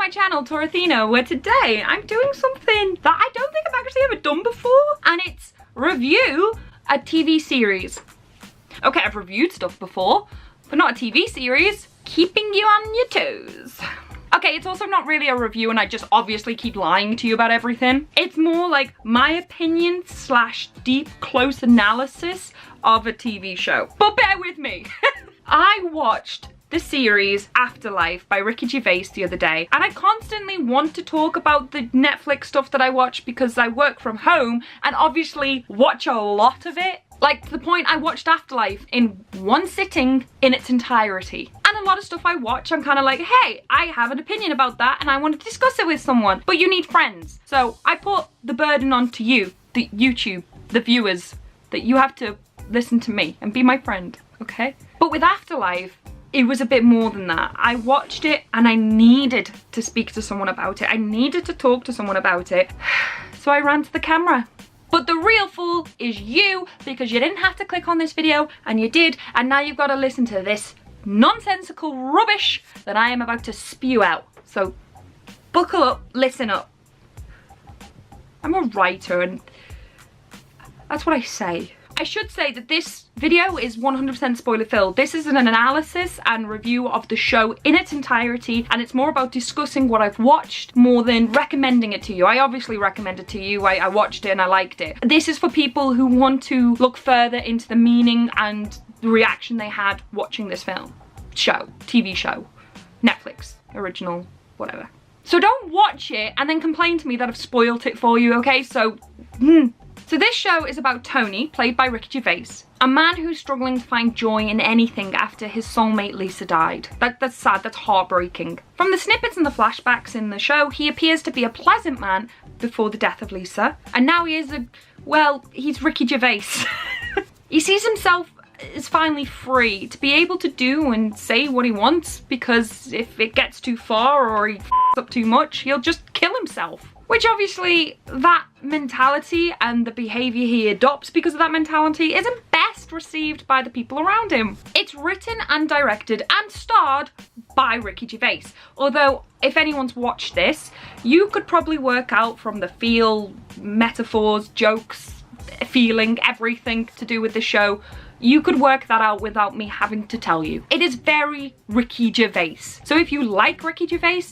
my channel, TorAthena, where today I'm doing something that I don't think I've actually ever done before, and it's review a TV series. Okay, I've reviewed stuff before, but not a TV series. Keeping you on your toes. Okay, it's also not really a review and I just obviously keep lying to you about everything. It's more like my opinion slash deep, close analysis of a TV show. But bear with me. I watched the series Afterlife by Ricky Gervais the other day, and I constantly want to talk about the Netflix stuff that I watch because I work from home and obviously watch a lot of it. Like, to the point I watched Afterlife in one sitting in its entirety. And a lot of stuff I watch, I'm kind of like, hey, I have an opinion about that and I want to discuss it with someone. But you need friends. So I put the burden onto you, the YouTube, the viewers, that you have to listen to me and be my friend, okay? But with Afterlife, it was a bit more than that. I watched it and I needed to speak to someone about it. I needed to talk to someone about it. So I ran to the camera. But the real fool is you, because you didn't have to click on this video, and you did, and now you've got to listen to this nonsensical rubbish that I am about to spew out. So buckle up, listen up. I'm a writer and that's what I say. I should say that this video is 100% spoiler filled. This is an analysis and review of the show in its entirety, and it's more about discussing what I've watched more than recommending it to you. I obviously recommend it to you. I watched it and I liked it. This is for people who want to look further into the meaning and the reaction they had watching this TV show, Netflix, original, whatever. So don't watch it and then complain to me that I've spoiled it for you, okay? So this show is about Tony, played by Ricky Gervais, a man who's struggling to find joy in anything after his soulmate Lisa died. That's sad, that's heartbreaking. From the snippets and the flashbacks in the show, he appears to be a pleasant man before the death of Lisa, and now he is he's Ricky Gervais. He sees himself as finally free to be able to do and say what he wants, because if it gets too far or he f***s up too much, he'll just kill himself. Which obviously, that mentality and the behaviour he adopts because of that mentality isn't best received by the people around him. It's written and directed and starred by Ricky Gervais. Although, if anyone's watched this, you could probably work out from the feel, metaphors, jokes, feeling, everything to do with the show, you could work that out without me having to tell you. It is very Ricky Gervais. So if you like Ricky Gervais,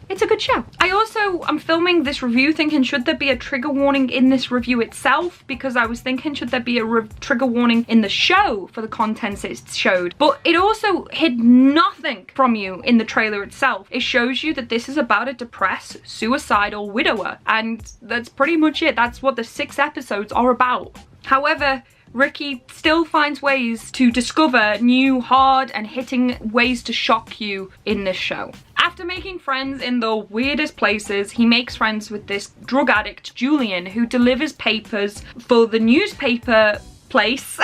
it's a good show. I'm filming this review thinking, should there be a trigger warning in this review itself? Because I was thinking, should there be a trigger warning in the show for the contents it showed? But it also hid nothing from you in the trailer itself. It shows you that this is about a depressed, suicidal widower. And that's pretty much it. That's what the 6 episodes are about. However, Ricky still finds ways to discover new, hard and hitting ways to shock you in this show. After making friends in the weirdest places, he makes friends with this drug addict, Julian, who delivers papers for the newspaper place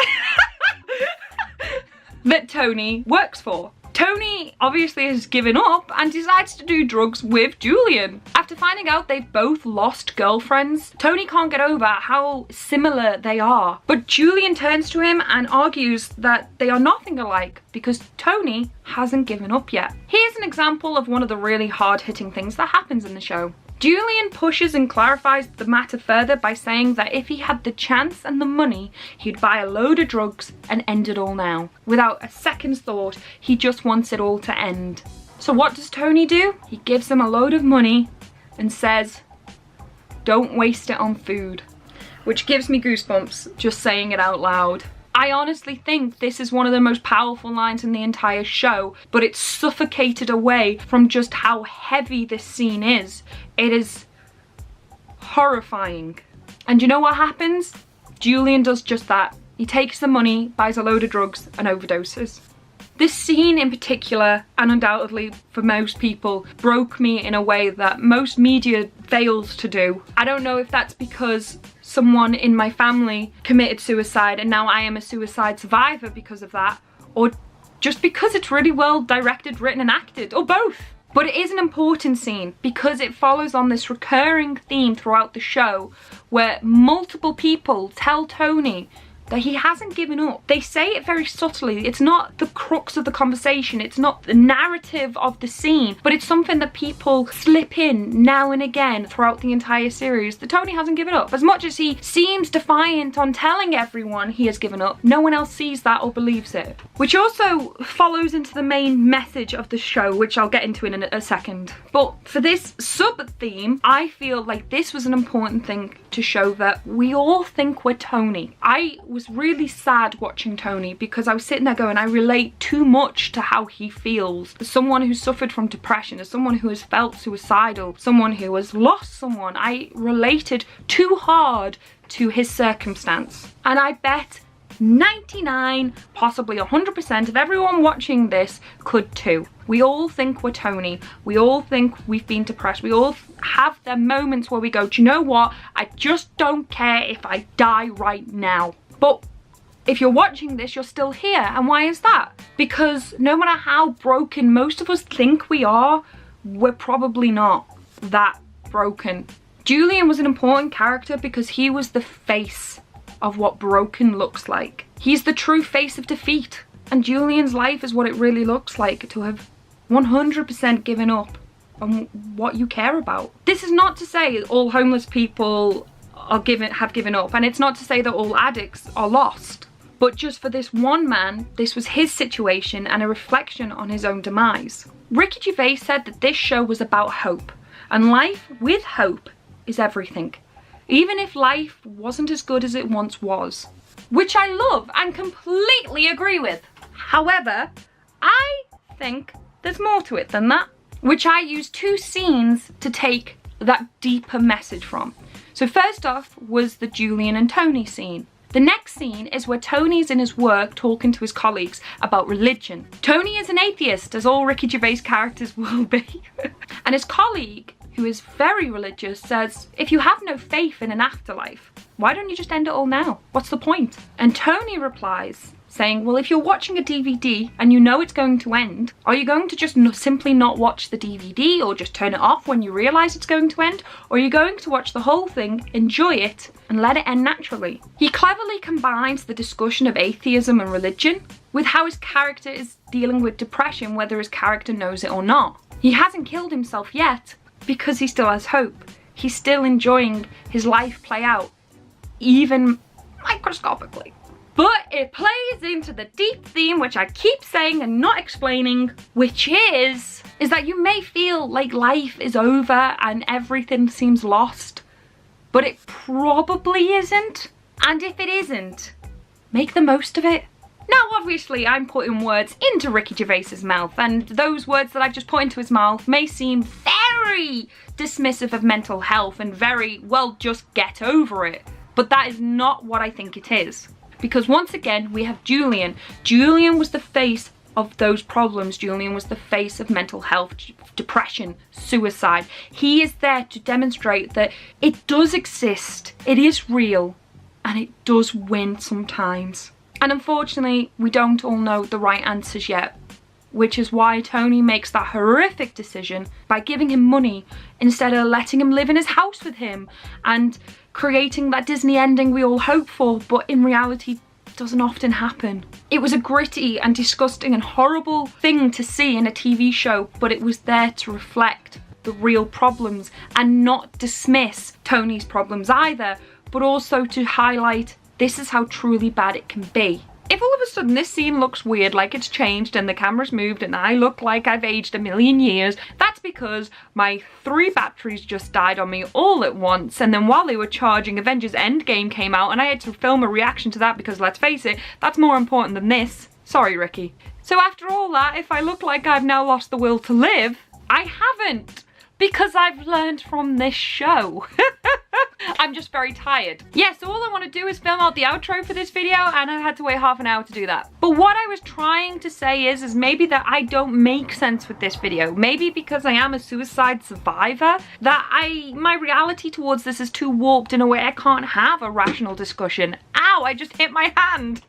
that Tony works for. Tony obviously has given up and decides to do drugs with Julian. After finding out they've both lost girlfriends, Tony can't get over how similar they are. But Julian turns to him and argues that they are nothing alike because Tony hasn't given up yet. Here's an example of one of the really hard-hitting things that happens in the show. Julian pushes and clarifies the matter further by saying that if he had the chance and the money, he'd buy a load of drugs and end it all now. Without a second's thought, he just wants it all to end. So what does Tony do? He gives him a load of money and says, don't waste it on food. Which gives me goosebumps just saying it out loud. I honestly think this is one of the most powerful lines in the entire show, but it's suffocated away from just how heavy this scene is. It is horrifying. And you know what happens? Julian does just that. He takes the money, buys a load of drugs, and overdoses. This scene in particular, and undoubtedly for most people, broke me in a way that most media fails to do. I don't know if that's because someone in my family committed suicide and now I am a suicide survivor because of that, or just because it's really well directed, written and acted, or both. But it is an important scene because it follows on this recurring theme throughout the show where multiple people tell Tony that he hasn't given up. They say it very subtly. It's not the crux of the conversation. It's not the narrative of the scene, but it's something that people slip in now and again throughout the entire series, that Tony hasn't given up. As much as he seems defiant on telling everyone he has given up, no one else sees that or believes it. Which also follows into the main message of the show, which I'll get into in a second. But for this sub-theme, I feel like this was an important thing to show that we all think we're Tony. I was really sad watching Tony because I was sitting there going, I relate too much to how he feels. As someone who suffered from depression, as someone who has felt suicidal, someone who has lost someone, I related too hard to his circumstance. And I bet 99, possibly 100% of everyone watching this could too. We all think we're Tony. We all think we've been depressed. We all have their moments where we go, do you know what? I just don't care if I die right now. But if you're watching this, you're still here. And why is that? Because no matter how broken most of us think we are, we're probably not that broken. Julian was an important character because he was the face of what broken looks like. He's the true face of defeat. And Julian's life is what it really looks like, to have 100% given up on what you care about. This is not to say all homeless people have given up, and it's not to say that all addicts are lost. But just for this one man, this was his situation and a reflection on his own demise. Ricky Gervais said that this show was about hope, and life with hope is everything. Even if life wasn't as good as it once was. Which I love and completely agree with. However, I think there's more to it than that. Which I use two scenes to take that deeper message from. So first off was the Julian and Tony scene. The next scene is where Tony's in his work talking to his colleagues about religion. Tony is an atheist, as all Ricky Gervais characters will be. And his colleague, who is very religious, says, if you have no faith in an afterlife, why don't you just end it all now? What's the point? And Tony replies, saying, well, if you're watching a DVD and you know it's going to end, are you going to just simply not watch the DVD or just turn it off when you realise it's going to end? Or are you going to watch the whole thing, enjoy it, and let it end naturally? He cleverly combines the discussion of atheism and religion with how his character is dealing with depression, whether his character knows it or not. He hasn't killed himself yet because he still has hope. He's still enjoying his life play out, even microscopically. But it plays into the deep theme, which I keep saying and not explaining, which is that you may feel like life is over and everything seems lost, but it probably isn't. And if it isn't, make the most of it. Now, obviously, I'm putting words into Ricky Gervais's mouth, and those words that I've just put into his mouth may seem very dismissive of mental health and very, well, just get over it. But that is not what I think it is. Because once again, we have Julian. Julian was the face of those problems. Julian was the face of mental health, depression, suicide. He is there to demonstrate that it does exist, it is real, and it does win sometimes. And unfortunately, we don't all know the right answers yet, which is why Tony makes that horrific decision by giving him money instead of letting him live in his house with him and creating that Disney ending we all hope for, but in reality doesn't often happen. It was a gritty and disgusting and horrible thing to see in a TV show, but it was there to reflect the real problems and not dismiss Tony's problems either, but also to highlight this is how truly bad it can be. If all of a sudden this scene looks weird, like it's changed and the camera's moved and I look like I've aged a million years, that's because my 3 batteries just died on me all at once, and then while they were charging, Avengers Endgame came out and I had to film a reaction to that because, let's face it, that's more important than this. Sorry, Ricky. So after all that, if I look like I've now lost the will to live, I haven't, because I've learned from this show. I'm just very tired. Yeah, so all I want to do is film out the outro for this video, and I had to wait half an hour to do that. But what I was trying to say is maybe that I don't make sense with this video. Maybe because I am a suicide survivor, that my reality towards this is too warped in a way I can't have a rational discussion. Ow, I just hit my hand.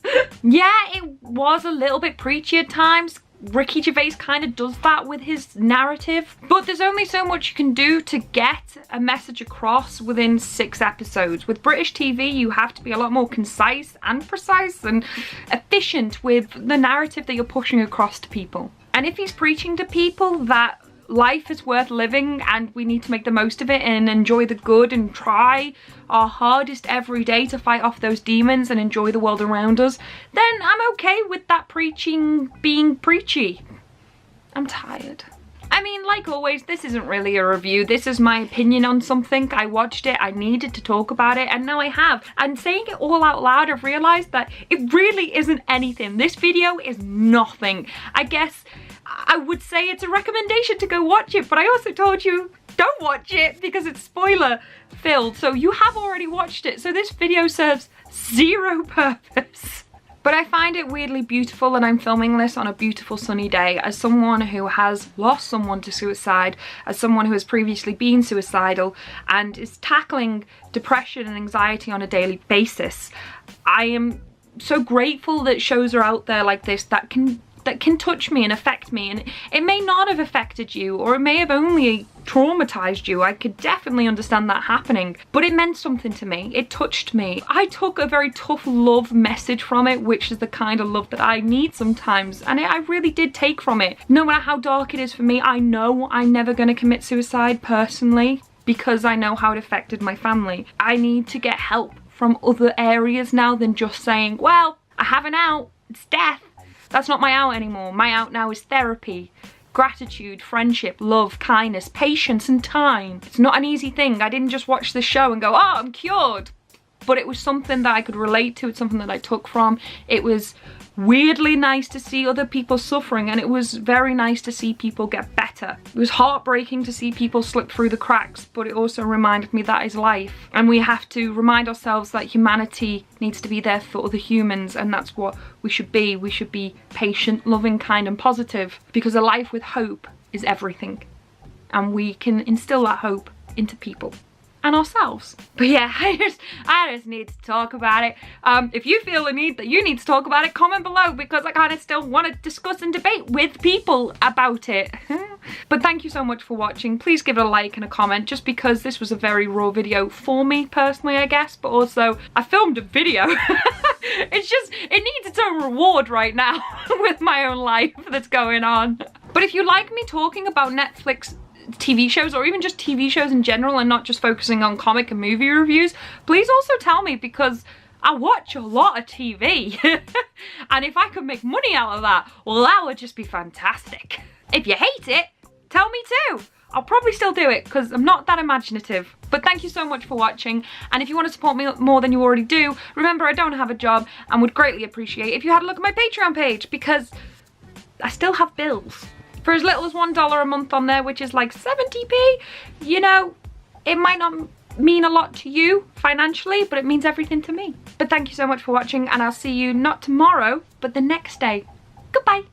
Yeah, it was a little bit preachy at times. Ricky Gervais kind of does that with his narrative, but there's only so much you can do to get a message across within 6 episodes. With British TV, you have to be a lot more concise and precise and efficient with the narrative that you're pushing across to people. And if he's preaching to people that life is worth living and we need to make the most of it and enjoy the good and try our hardest every day to fight off those demons and enjoy the world around us, then I'm okay with that preaching being preachy. I'm tired. I mean, like always, this isn't really a review. This is my opinion on something. I watched it, I needed to talk about it, and now I have. And saying it all out loud, I've realized that it really isn't anything. This video is nothing. I guess I would say it's a recommendation to go watch it, but I also told you don't watch it because it's spoiler filled. So you have already watched it. So this video serves zero purpose. But I find it weirdly beautiful, and I'm filming this on a beautiful sunny day. As someone who has lost someone to suicide, as someone who has previously been suicidal and is tackling depression and anxiety on a daily basis, I am so grateful that shows are out there like this that can touch me and affect me. And it may not have affected you, or it may have only traumatized you. I could definitely understand that happening, but it meant something to me. It touched me. I took a very tough love message from it, which is the kind of love that I need sometimes, and I really did take from it. No matter how dark it is for me, I know I'm never going to commit suicide personally because I know how it affected my family. I need to get help from other areas now than just saying, well, I have an out, it's death. That's not my out anymore. My out now is therapy, gratitude, friendship, love, kindness, patience, and time. It's not an easy thing. I didn't just watch this show and go, oh, I'm cured. But it was something that I could relate to. It's something that I took from. It was weirdly nice to see other people suffering, and it was very nice to see people get better. It was heartbreaking to see people slip through the cracks, but it also reminded me that is life, and we have to remind ourselves that humanity needs to be there for other humans, and that's what we should be. We should be patient, loving, kind, and positive, because a life with hope is everything, and we can instill that hope into people and ourselves. But yeah, I just need to talk about it. If you feel the need that you need to talk about it, comment below, because I kind of still want to discuss and debate with people about it. But thank you so much for watching. Please give it a like and a comment, just because this was a very raw video for me personally, I guess, but also I filmed a video. It's just, it needs its own reward right now with my own life that's going on. But if you like me talking about Netflix TV shows, or even just TV shows in general, and not just focusing on comic and movie reviews, please also tell me, because I watch a lot of TV. And if I could make money out of that, well, that would just be fantastic. If you hate it, tell me too. I'll probably still do it because I'm not that imaginative. But thank you so much for watching, and if you want to support me more than you already do, remember I don't have a job and would greatly appreciate if you had a look at my Patreon page, because I still have bills. For as little as $1 a month on there, which is like 70p, you know, it might not mean a lot to you financially, but it means everything to me. But thank you so much for watching, and I'll see you not tomorrow, but the next day. Goodbye.